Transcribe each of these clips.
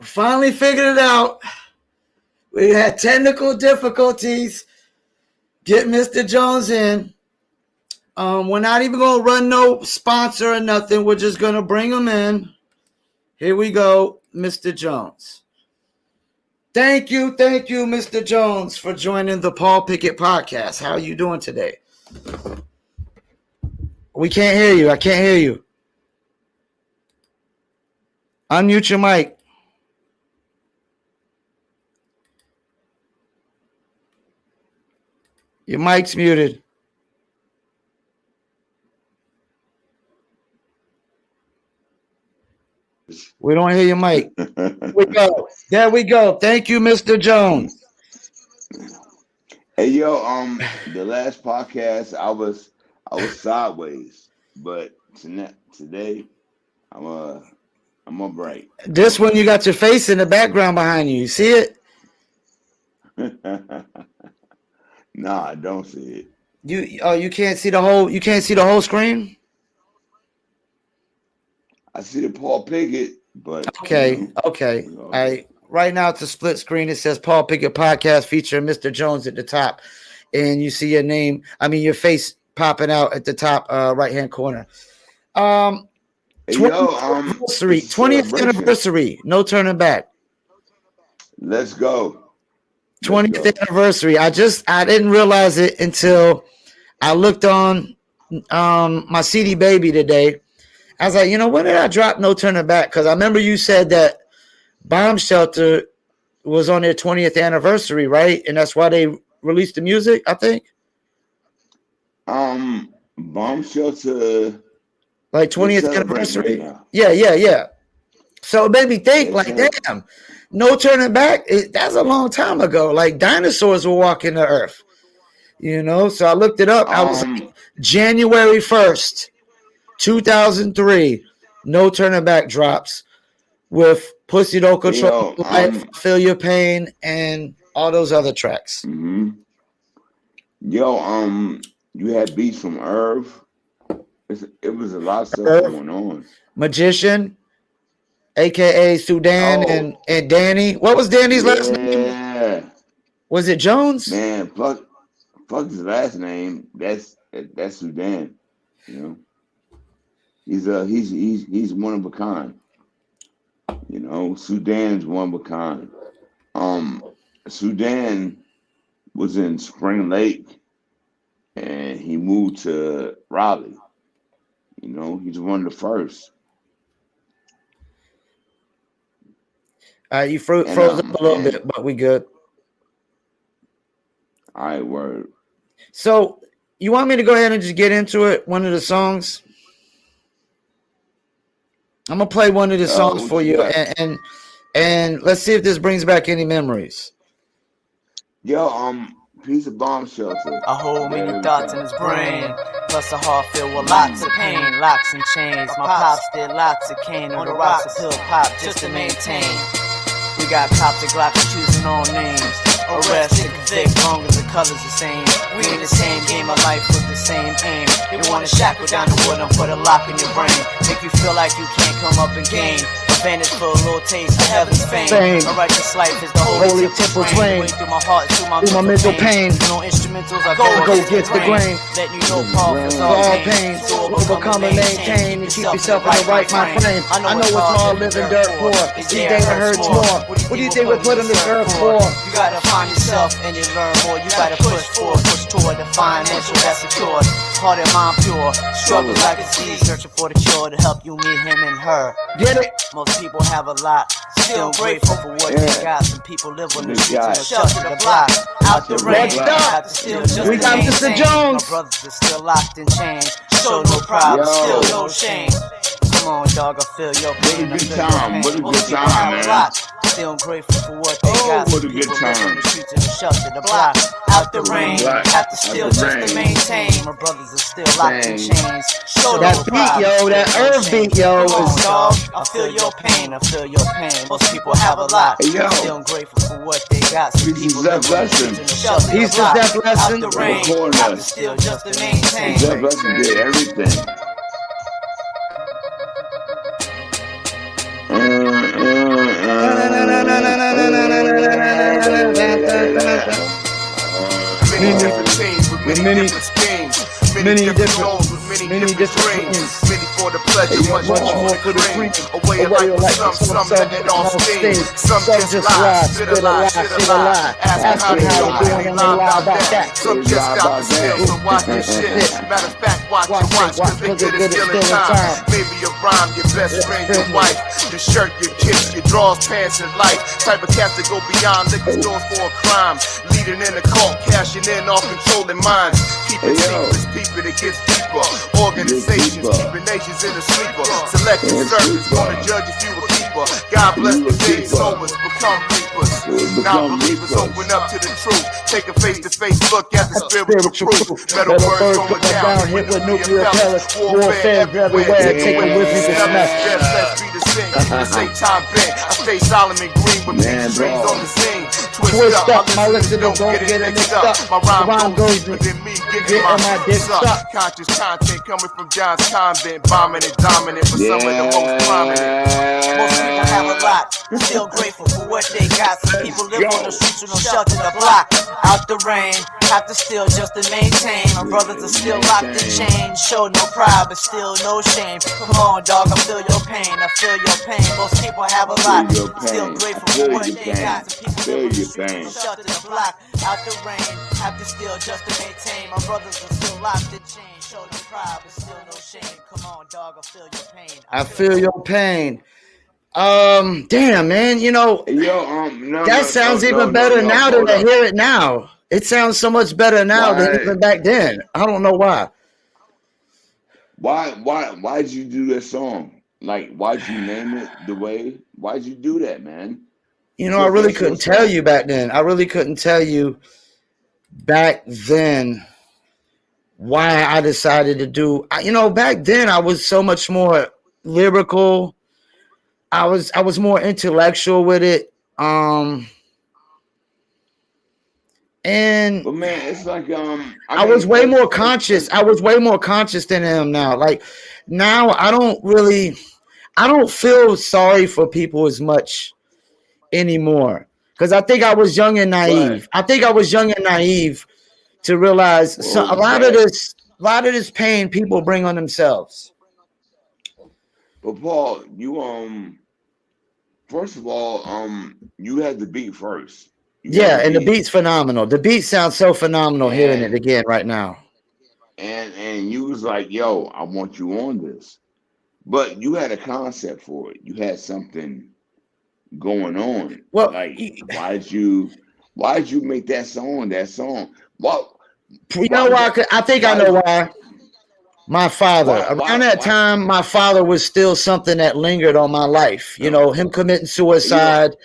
Finally figured it out. We had technical difficulties. Get Mr. Jones in. We're not even going to run no sponsor or nothing. We're just going to bring him in. Here we go, Mr. Jones. Thank you, Mr. Jones, for joining the Paul Pickett podcast. How are you doing today? We can't hear you. I can't hear you. Unmute your mic. Your mic's muted. We don't hear your mic. There we go. Thank you, Mr. Jones. Hey yo, the last podcast I was sideways, but today I'm upright. This one you got your face in the background behind you. You see it? No, I don't see it. You can't see the whole screen? I see the Paul Pickett, but okay. All right. Right now it's a split screen. It says Paul Pickett podcast featuring Mr. Jones at the top, and you see your face popping out at the top right hand corner. 20th anniversary, no turning back. Let's go. 20th anniversary. I didn't realize it until I looked on my CD Baby today. I was like, when did I drop No Turning Back? Because I remember you said that Bomb Shelter was on their 20th anniversary, right? And that's why they released the music, I think. Bomb Shelter, like 20th anniversary. Yeah. So it made me think, damn, No Turning Back. That's a long time ago. Like dinosaurs were walking the earth, So I looked it up. I was like, January 1st, 2003. No Turning Back drops with Pussy Don't Control Life, Feel Your Pain, and all those other tracks. Mm-hmm. Yo, you had beats from Irv. It was a lot of stuff going on. Magician, aka Sudan, and Danny. What was Danny's last name? Was it Jones? Man, fuck his last name. That's Sudan. He's one of a kind. Sudan's one of a kind. Sudan was in Spring Lake, and he moved to Raleigh. He's one of the first. You froze up a little bit, but we good. All right, word. So you want me to go ahead and just get into it? One of the songs. I'm gonna play one of the songs for you, and let's see if this brings back any memories. Yo, piece of Bomb Shelter. A whole many thoughts in his brain, plus a heart filled with lots of pain, locks and chains. My pops did lots of cane on the rocks of pill pop just to maintain. We got cops and Glocks choosing all names. Arrest and convict, long as the color's the same. We in the same game of life with the same aim. They wanna shackle down the wood and put a lock in your brain, make you feel like you can't come up and gain. Advantage for a little taste of heaven's fame. A righteous life is the holy temple flame. Through my heart, through my mental pain. No instrumentals, I go get the grain. Let you know Paul is all pain. So overcome and maintain and keep yourself in the right mind frame. I know it's hard living dirt poor. These days it hurts more. What do you think we're put on this earth for? You gotta find yourself and you learn more. You gotta push forward, push toward the financial that's secured. Heart and mind pure. Struggle like a seed, searching for the cure to help you meet him and her. Get it? Most people have a lot, still grateful for what they got. Some people live on the streets and shelter the block. Out the rain, we got Mr. Jones. My brothers are still locked in chains. Show no pride, still no shame. Come on, dog, I feel your pain. What a good time, what a good time, man. Still grateful for what they got. What a good time. On the streets and the shelter the block. Out the rain, have to still just to maintain. My brothers are still locked in chains. Show that beat, yo, that Irv beat, yo. Dog, I feel your pain, I feel your pain. Most people have a lot. Still grateful for what they got. Some people live on the streets and the shelter the block. Out the rain, have to still just to maintain. Zeph Lesson did everything. different teams with many different schemes. Many different goals with many different dreams. Many for the pleasure, much more for the cream. A way of life for some let it all steam. Some just lie, spit a lie, shit a lie. Asking how they do it, they lie about that. Some just stop the steal, so watch this shit. Matter of fact, watch, cause they good at stealing time. Maybe your rhyme, your best friend, your wife. Your shirt, your kicks, your drawers, pants, and life. Type of cats that go beyond liquor stores for a crime. Leading in a cult, cashing in, all controlling minds. Keeping secrets, people that gets deeper. Organizations, keeping nations in a sleeper. Selecting service, gonna judge if you a keeper. God bless the days, sowers become reapers. Non-believers open up to the truth. Take a face-to-face look at the spiritual proof. Metal birds going down, hit with nuclear pellets. Warfare everywhere, take it with you to smash. Let's be the sing, the same time bent. I stay Solomon Green with big strings on the scene. Twist up, my listeners don't get it mixed up. My rhyme goes within me, getting my dick sucked. Conscious content coming from John's convent. Bombing and dominant for some of the most prominent. Most people have a lot, still grateful for what they got. Some people live on the streets with no shelter to block. Out the rain, have to steal just to maintain. My brothers are still locked in chains. Show no pride, but still no shame. Come on, dog, I feel your pain. I feel your pain. Most people have a lot, still grateful for what they got. Some people live on the streets with no shelter to block. Out the rain, have to steal just to maintain. My brothers are still locked in chains. Show no pride, but still no shame. Come on, dog, I feel your pain. I feel your pain. Damn, man, you know, that sounds even better now than I hear it now. It sounds so much better now than even back then. I don't know why. Why'd you do that song? Like, why'd you name it the way? Why'd you do that, man? You know, I really couldn't tell you back then. I really couldn't tell you back then why I decided to do. You know, back then I was so much more lyrical. I was more intellectual with it. And but man, it's like I was way more conscious. I was way more conscious than I am now. Like now I don't feel sorry for people as much anymore. Because I think I was young and naive. I think I was young and naive to realize a lot of this pain people bring on themselves. But Paul, you first of all, you had the beat first. And the beat's phenomenal. The beat sounds so phenomenal hearing it again right now. And you was like, yo, I want you on this. But you had a concept for it. You had something going on. Well, like why'd you make that song? Well, you know why? I think I know why. My father. Around that time, my father was still something that lingered on my life. You know, him committing suicide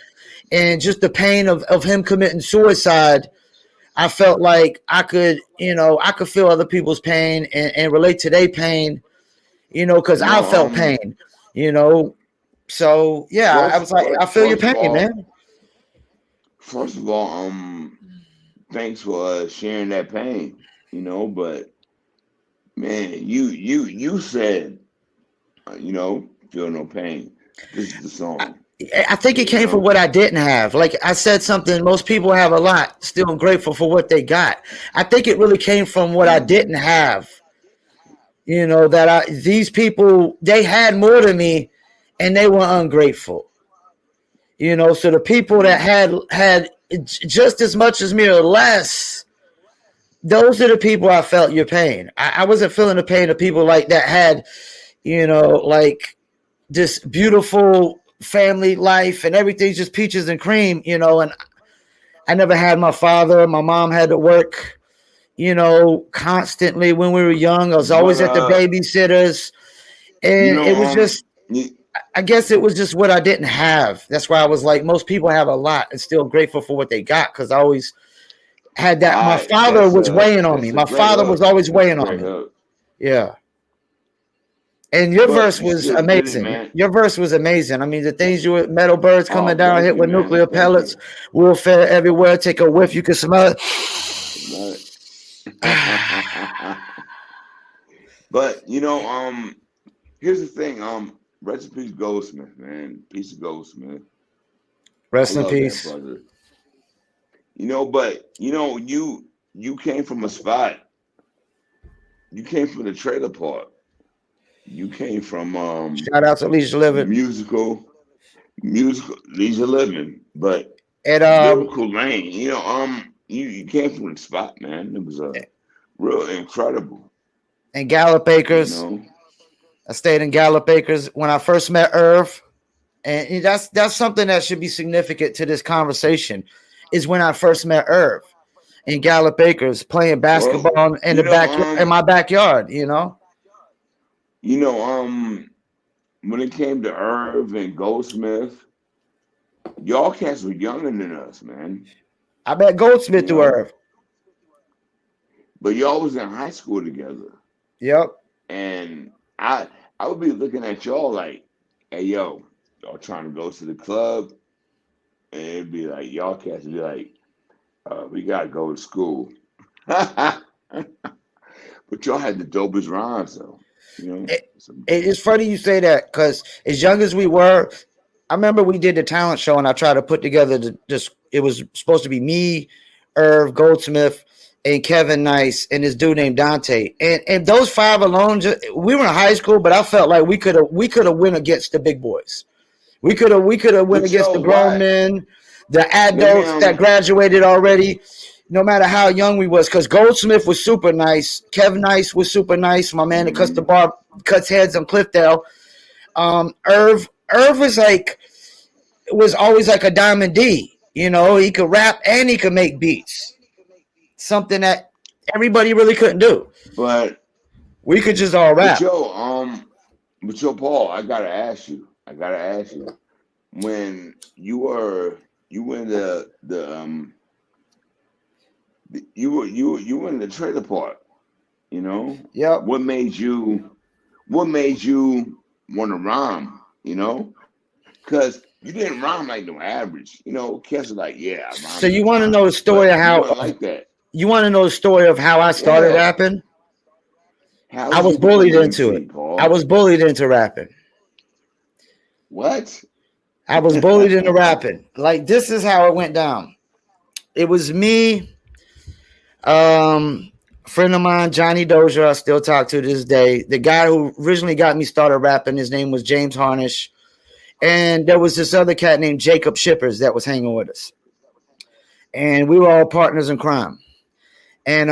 and just the pain of him committing suicide. I felt like I could feel other people's pain and relate to their pain, you know, because I felt pain, you know. So, yeah, I was like, I feel your pain, man. First of all, thanks for sharing that pain, you know, but man, you said, you know, feel no pain. This is the song. I think it came from what I didn't have. Like I said something, most people have a lot, still grateful for what they got. I think it really came from what I didn't have. You know, that these people, they had more than me and they were ungrateful. You know, so the people that had just as much as me or less, those are the people I felt your pain. I wasn't feeling the pain of people like that had, you know, like this beautiful family life and everything's just peaches and cream, you know, and I never had my father. My mom had to work, you know, constantly when we were young. I was always at the babysitters. And you know, it was just, I guess it was just what I didn't have. That's why I was like, most people have a lot and still grateful for what they got because I always had that. My father was weighing on me. My father was always weighing on me. Yeah. And your verse was amazing. Your verse was amazing. I mean, the things you were, metal birds coming down, hit with nuclear pellets, warfare everywhere, take a whiff, you can smell it. But, you know, here's the thing. Rest in peace, Goldsmith, man. Peace of Goldsmith. Rest in peace. You know, but, you know, you came from a spot. You came from the trailer park. You came from Shout out to Leisure Living. musical leisure living, but And lyrical lane. You came from the spot, man. It was real incredible. and Gallup You Acres. know, I stayed in Gallup Acres when I first met Irv. And that's something that should be significant to this conversation, is when I first met Irv in Gallup Acres playing well, basketball in you the know, back in my backyard, you know, when it came to Irv and Goldsmith, y'all cats were younger than us, man. I met Goldsmith You through know, Irv. but y'all was in high school together, Yep. and I would be looking at y'all like, hey, yo, y'all trying to go to the club, and it'd be like y'all cats would be like, we gotta go to school. But y'all had the dopest rhymes though, you know. It's funny you say that, because as young as we were, I remember we did the talent show and I tried to put together it was supposed to be me, Irv, Goldsmith, and Kevin Nice, and this dude named Dante. And those five alone, we were in high school, but I felt like we could have went against the big boys. We could have went But against yo, the grown why? men, the Let me adults that graduated already, no matter how young we was. Because Goldsmith was super nice, Kevin Nice was super nice. My man that cuts heads on Cliffdale. Irv was always like a Diamond D. He could rap and he could make beats. Something that everybody really couldn't do. But We could just all but rap. yo, Paul, I gotta ask you. When you were in you were in the trailer park, Yep. what made you want to rhyme, because you didn't rhyme like no average, cats are like, yeah, I rhyme So you want to know the sometimes, story of but you how weren't like that. you want to know the story of how I started Yeah, rapping? how I did was you become bullied an into MC, it. I Paul? was bullied into rapping. What? I was bullied into rapping. Like, this is how it went down. It was me, friend of mine, Johnny Dozier, I still talk to this day. The guy who originally got me started rapping, his name was James Harnish. And there was this other cat named Jacob Shippers that was hanging with us. And we were all partners in crime. And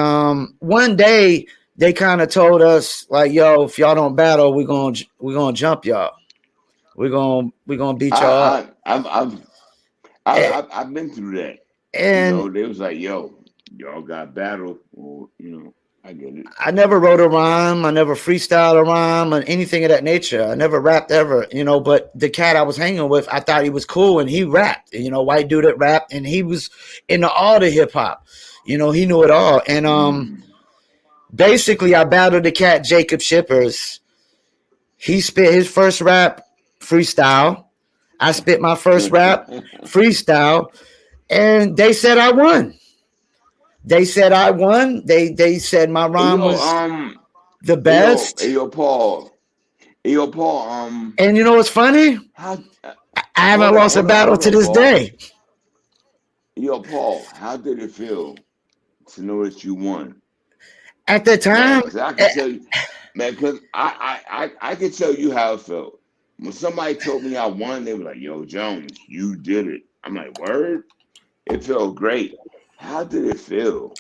one day they kind of told us, like, yo, if y'all don't battle, we're gonna jump y'all. We're gonna beat y'all up. And, I've been through that. and They was like, yo, y'all got battle, or I get it. I never wrote a rhyme. I never freestyled a rhyme or anything of that nature. I never rapped ever, but the cat I was hanging with, I thought he was cool and he rapped, white dude that rapped, and he was into all the hip hop. He knew it all. And basically I battled the cat Jacob Shippers. He spit his first rap freestyle. I spit my first rap freestyle, and they said I won. They said I won. They said my Hey rhyme yo, was the hey yo, best. Paul, And you know what's funny? how? I haven't lost a battle to this Paul. day. Yo, Paul, how did it feel to know that you won? At the time, Because I can tell you, man, because I can tell you how it felt. When somebody told me I won, they were like, yo, Jones, you did it. I'm like, word? It felt great. How did it feel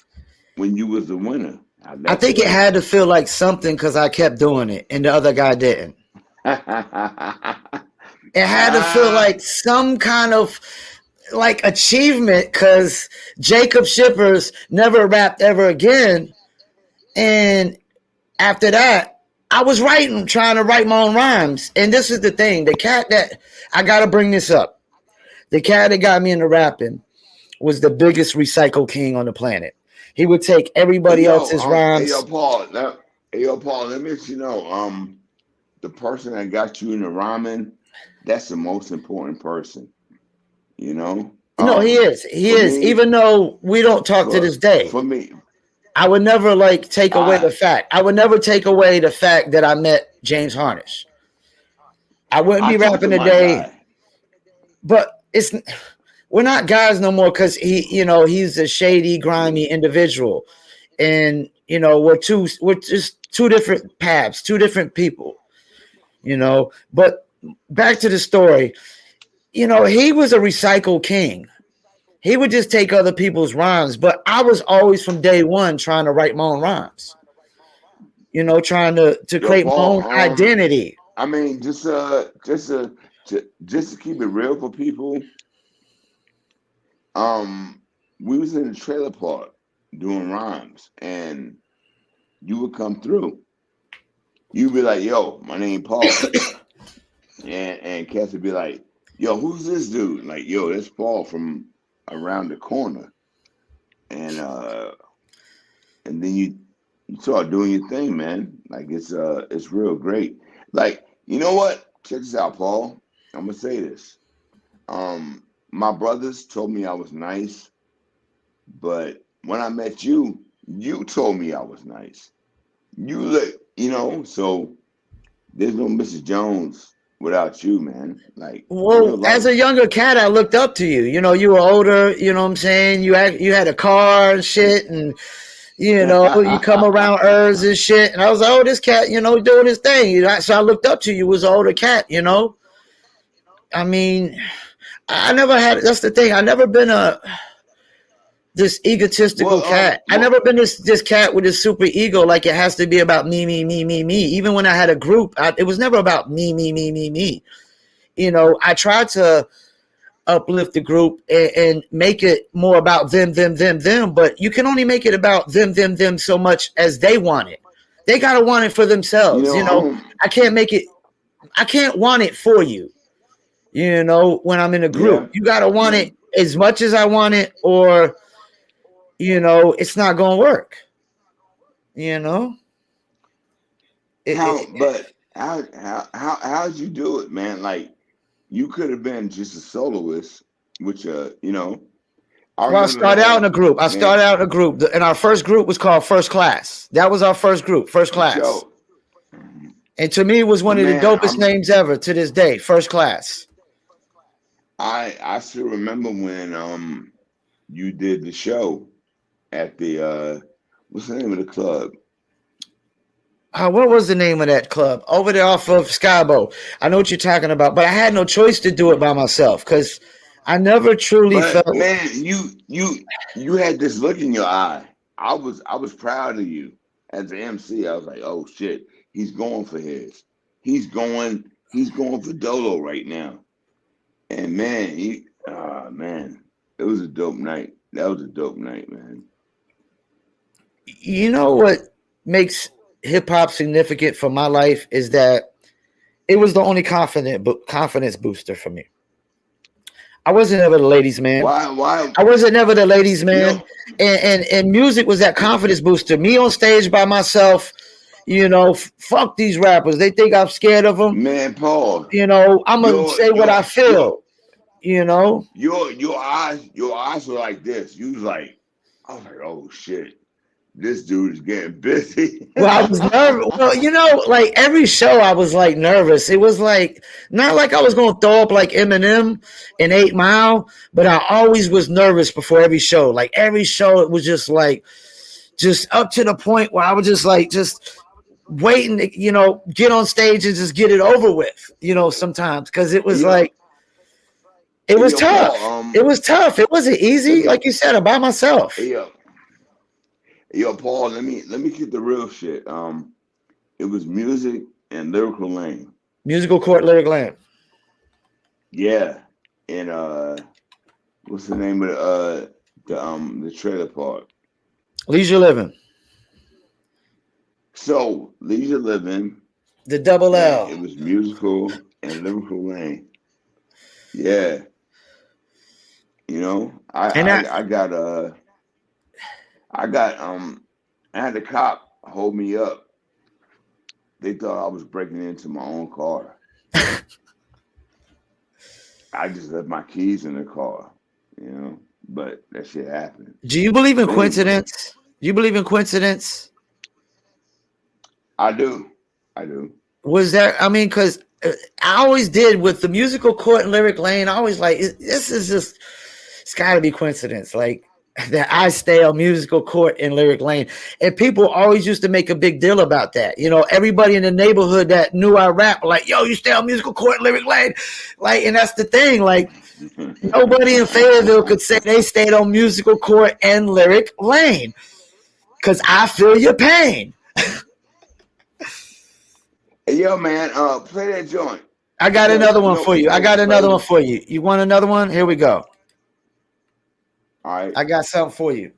when you was the winner? I think it had to feel like something because I kept doing it and the other guy didn't. It had to feel like some kind of like achievement because Jacob Shippers never rapped ever again. And after that, I was trying to write my own rhymes. And this is the thing, the cat that, I got to bring this up. The cat that got me into rapping was the biggest recycle king on the planet. He would take everybody else's rhymes. Hey, yo, Paul, let me let you know, the person that got you into rhyming, that's the most important person, No, he is. He is. Me, even though we don't talk to this day. For me, I would never take away the fact. I would never take away the fact that I met James Harnish. I wouldn't be rapping today. But we're not guys no more because he's a shady, grimy individual, and we're just two different paths, two different people. But back to the story. He was a recycled king. He would just take other people's rhymes, but I was always from day one trying to write my own rhymes. Trying to create my Paul, own identity. I mean, just to keep it real for people, we was in the trailer park doing rhymes, and you would come through. You'd be like, "Yo, my name Paul," and Cass would be like, "Yo, who's this dude?" Like, "Yo, that's Paul from around the corner," and then you start doing your thing, man. Like it's real great. Like, you know what? Check this out, Paul. I'm gonna say this. My brothers told me I was nice, but when I met you, you told me I was nice. You look, so there's no Mrs. Jones without you, man. Like, well, as a younger cat, I looked up to you. You were older. You know what I'm saying? You had a car and shit, and you come around Urs and shit. And I was like, oh, this cat, doing his thing. So I looked up to you. Was an older cat. I mean, I never had. That's the thing. I never been this egotistical cat. I never been this cat with this super ego, like it has to be about me, me, me, me, me. Even when I had a group, it was never about me, me, me, me, me. I tried to uplift the group and make it more about them, but you can only make it about them so much as they want it. They gotta want it for themselves. I can't make it. I can't want it for you. When I'm in a group, you gotta want it as much as I want it, or it's not gonna work. How'd you do it, man? Like, you could have been just a soloist, which I started out in a group. And our first group was called First Class. That was our first group, First Class. And to me, it was one of the dopest names ever to this day, First Class. I still remember when you did the show at the what's the name of the club? What was the name of that club? Over there off of Skybo. I know what you're talking about, but I had no choice to do it by myself because I never truly felt. Man, you had this look in your eye. I was proud of you as an MC. I was like, oh shit, he's going for his. He's going for Dolo right now. And man, it was a dope night. That was a dope night, man. You know what makes hip hop significant for my life is that it was the only confidence booster for me. I wasn't ever the ladies' man. Why? I wasn't never the ladies' man. And music was that confidence booster. Me on stage by myself, fuck these rappers. They think I'm scared of them. Man, Paul. I'm gonna say what I feel. Your eyes were like this. You was like, I was like, oh shit. This dude is getting busy. Well, I was nervous. Well, like every show I was like nervous. It was like not like I was gonna throw up like Eminem in 8 Mile, but I always was nervous before every show. Like every show, it was just up to the point where I was just waiting to, get on stage and just get it over with, sometimes. Because it was it was tough. It was tough. It wasn't easy. Like you said, I'm by myself. Yo, Paul, let me get the real shit. It was Music and Lyrical Lane. Musical Court, Lyric Lane. Yeah. And what's the name of the trailer park? Leisure Living. So Leisure Living. The double L. It was Musical and Lyrical Lane. Yeah. I had a cop hold me up. They thought I was breaking into my own car. I just left my keys in the car, but that shit happened. Do you believe in coincidence? Do you believe in coincidence? I do. Was there, because I always did with the Musical Court and Lyric Lane, I always this is just, It's got to be coincidence. Like that I stay on Musical Court in Lyric Lane. And people always used to make a big deal about that. You know, everybody in the neighborhood that knew I rap, like, yo, you stay on Musical Court in Lyric Lane. Like, and that's the thing. Like, nobody in Fayetteville could say they stayed on Musical Court and Lyric Lane. Because I feel your pain. Hey, yo, man, play that joint. I got another one for you. I got another one for you. You want another one? Here we go. All right. I got something for you.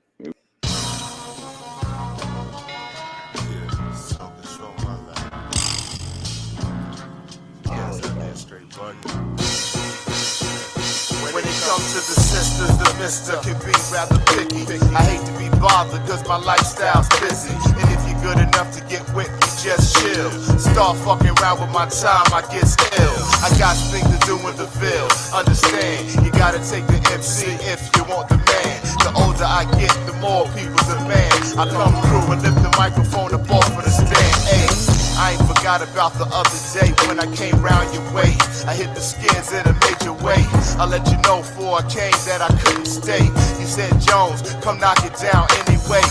When it comes to the sisters, the Mista can be rather picky. I hate to be bothered cause my lifestyle's busy. And if you're good enough to get with me, just chill. Start fucking around with my time, I get ill. I got things to do in the Ville. Understand, you gotta take the MC if you want the man. The older I get, the more people demand. I come through and lift the microphone up off of the stand. Hey, I ain't forgot about the other day when I came round your way. I hit the skins in a major way. I let you know before I came that I couldn't stay. You said, Jones, come knock it down anyway.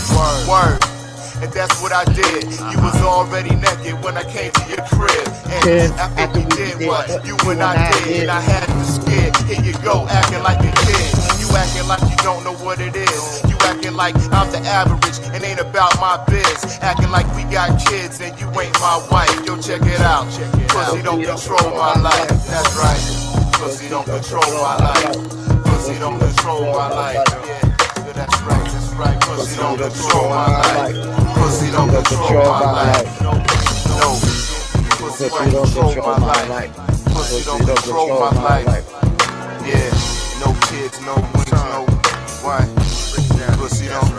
Word. And that's what I did. You was already naked when I came to your crib. And after we did what you and I did, and I had to skid. Here you go, acting like a kid. You acting like you don't know what it is. You acting like I'm the average and ain't about my biz. Acting like we got kids and you ain't my wife. Yo, check it out. Pussy don't control my life. That's right. Pussy don't control my life. Pussy don't control my life. Yeah, that's right. That's right. Pussy don't control my life. Pussy don't control my life. No. Pussy don't control my life. Pussy don't control my life. Yeah. No kids, no wings, no why. Pussy don't.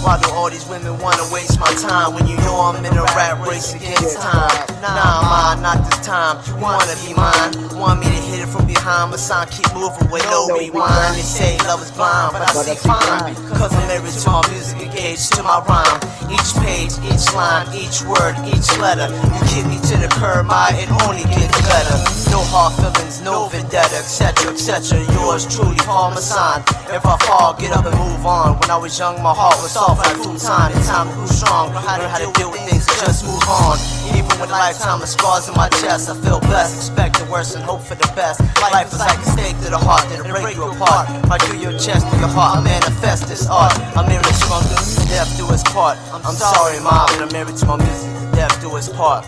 Why do all these women wanna waste my time when you know I'm in a rat race against time? Nah, not this time. You wanna be mine? Want me to hit it from behind? My sign keep moving with no rewind. They say love is blind, but I see fine. Cause I'm married to my music, engaged to my rhyme. Each page, each line, each word, each letter. You kick me to the curb, it only gets better. No hard feelings, no vendetta, etc, etc. Yours truly, Paul Masson. If I fall, get up and move on. When I was young, my heart was soft like futon. It's time to grew strong. Learn how to deal with things, just move on. Even with a lifetime of scars in my chest, I feel blessed. Expect the worst and hope for the best. Life is like a stake to the heart that'll break you apart. Right through your chest, through your heart, I manifest this art. I'm married to my music, to death do its part. I'm sorry, mom, but I'm married to my music, to death do its part.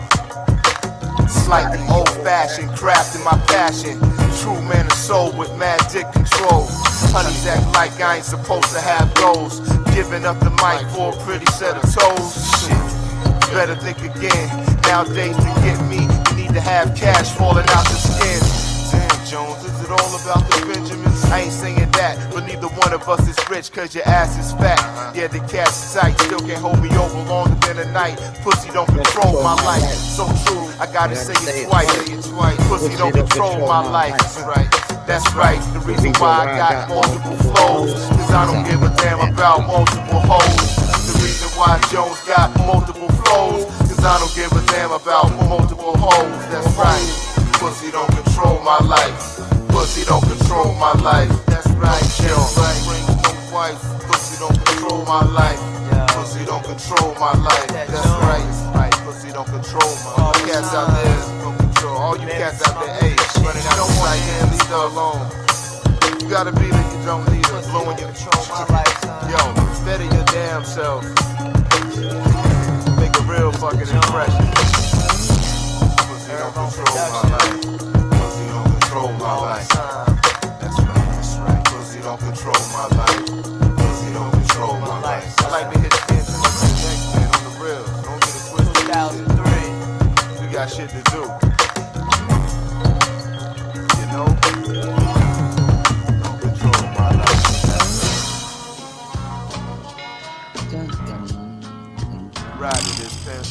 Slightly old-fashioned, crafting my passion. True man of soul with mad dick control. Honeys act like I ain't supposed to have goals. Giving up the mic for a pretty set of toes. Shit, better think again. Nowadays to get me, you need to have cash falling out the skin. Damn, Jones, is it all about the Benjamins? I ain't saying that, but neither one of us is rich cause your ass is fat. Yeah, the cat's tight, still can't hold me over longer than a night. Pussy don't control my life. So true, I gotta say it twice. Pussy don't control my life. That's right, the reason why I got multiple flows. Cause I don't give a damn about multiple hoes. The reason why Jones got multiple flows. Cause I don't give a damn about multiple hoes. That's right, pussy don't control my life. Pussy don't control my life. That's right, yo. Bring no wife. Pussy don't control my life. Pussy don't control my life. That's right, pussy don't control my life. Cats out there don't control. All you cats out there, hey, running out of sight, man, leave her alone. You gotta be that you don't need her. Blowing your control my life. Yo, better your damn self. Make a real fucking impression. Pussy don't control my life. Pussy don't control my life. That's right. Pussy don't control my life. Pussy don't control my life. I like to hit the end of the next man on the real. Don't get it twisted. 2003. We got shit to do. You know? Don't control my life. Ride to this pen.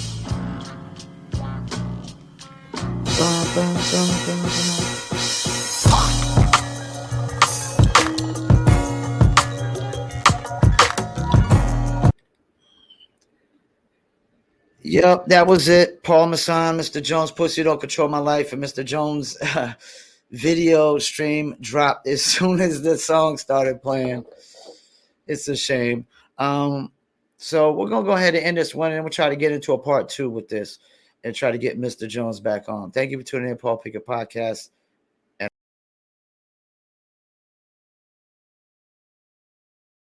Yep, that was it. Paul Masson, Mr. Jones, Pussy Don't Control My Life, and Mr. Jones video stream dropped as soon as the song started playing. It's a shame. So we're gonna go ahead and end this one, and we'll try to get into a part 2 with this and try to get Mr. Jones back on. Thank you for tuning in, Paul Pickett Podcast.